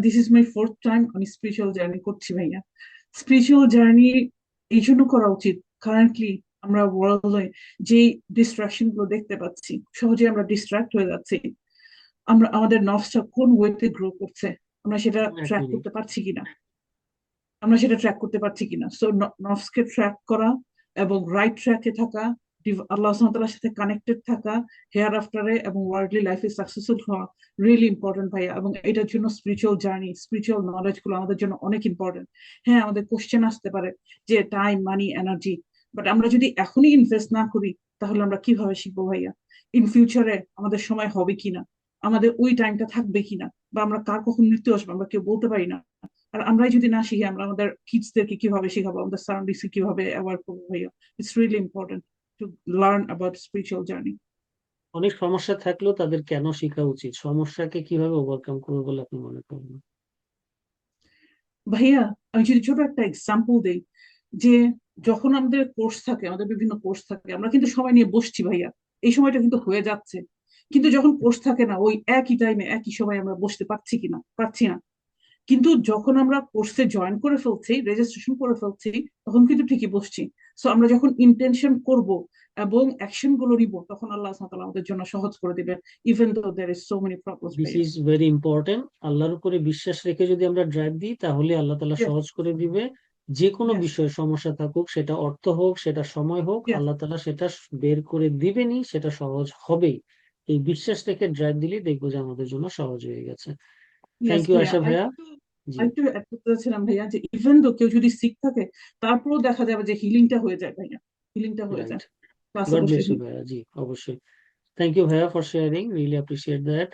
This is my fourth time আমি spiritual journey করছি ভাইয়া। স্পিরিচুয়াল জার্নি এই জন্য করা উচিত, কারেন্টলি আমরা ওয়ার্ল্ডে যে ডিস্ট্রাকশন গুলো দেখতে পাচ্ছি, সহজে আমরা ডিস্ট্রাক্ট হয়ে যাচ্ছি। আমরা আমাদের নফসটা কোন ওয়েতে গ্রো করছে আমরা সেটা এক ট্র্যাক মিনিট। করতে পারছি কিনা, আমরা সেটা ট্র্যাক করতে পারছি কিনা। সো নফসকে ট্র্যাক করা এবং রাইট ট্র্যাকে থাকা, আল্লাহ সুবহানাহু ওয়া তাআলার সাথে কানেক্টেড থাকা হেয়ার আফটারে এবং ওয়ার্ল্ডলি লাইফে সাকসেসফুল হওয়া রিয়েলি ইম্পর্টেন্ট ভাইয়া। এবং এটার জন্য স্পিরিচুয়াল জার্নি, স্পিরিচুয়াল নলেজ গুলো আমাদের জন্য অনেক ইম্পর্টেন্ট। হ্যাঁ, আমাদের কোশ্চেন আসতে পারে যে টাইম, মানি, এনার্জি, বাট আমরা যদি এখনই ইনভেস্ট না করি তাহলে আমরা কিভাবে শিখবো ভাইয়া? ইন ফিউচারে আমাদের সময় হবে কিনা, আমাদের ওই টাইমটা থাকবে কিনা, বা আমরা কার কখন মৃত্যু আসবে আমরা কেউ বলতে পারি না। আর আমরাই যদি না শিখি আমরা আমাদের কিডসদেরকে কিভাবে শেখাবো, আমাদের সারাউন্ডিংস কিভাবে অ্যাওয়ার্ড করবো ভাইয়া? It's really important to learn about spiritual journey. অনেক সমস্যা থাকলেও তাদের কেন শেখা উচিত, সমস্যাকে কিভাবে ওভারকাম করবে বলে আপনি মনে করেন? ভাইয়া, আমি যদি ছোট একটা এক্সাম্পল দেই, যে যখন আমাদের কোর্স থাকে, আমাদের বিভিন্ন কোর্স থাকে, আমরা কিন্তু সময় নিয়ে বসছি ভাইয়া, এই সময়টা কিন্তু হয়ে যাচ্ছে। কিন্তু যখন কোর্স থাকে না, ওই একই টাইমে একই সময় আমরা বসতে পারছি কিনা, পারছি না। কিন্তু যখন আমরা কোর্সে জয়েন করে ফেলছি, রেজিস্ট্রেশন করে ফেলছি, তখন কিন্তু ঠিকই বসছি। সো আমরা যখন ইন্টেনশন করব এবং অ্যাকশন গুলো নিব, তখন আল্লাহ সুবহানাহু ওয়া তাআলা আমাদের জন্য সহজ করে দিবেন, even though there is so many problems this ভাইয়া। Is very important. আল্লাহর উপরে বিশ্বাস রেখে যদি আমরা ড্রাইভ দিই তাহলে আল্লাহ তাআলা ইয়েস, সহজ করে দিবে। যে কোনো ইয়েস, বিষয়ে সমস্যা থাকুক, সেটা অর্থ হোক, সেটা সময় হোক, ইয়েস, আল্লাহ তাআলা সেটা বের করে দিবেনই, সেটা সহজ হবেই। এই বিশ্বাস রেখে ড্রাইভ দিলেই দেখবো যে আমাদের জন্য সহজ হয়ে গেছে। থ্যাংক ইয়েস ইউ ভাইয়া। আশা ভাইয়া। আরেকটু জি। আরেকটু অ্যাড করতে চাচ্ছিলাম ভাইয়া, যে ইভেন তো কেউ যদি সিক থাকে, তারপরেও দেখা যাবে যে হিলিংটা হয়ে যায় ভাইয়া, হিলিংটা হয়ে রাইট। যায় ক্লাসে গড বসলে। ব্লেস ইউ ভাইয়া। জি, অবশ্যই। থ্যাংক ইউ ভাইয়া for sharing, really appreciate that.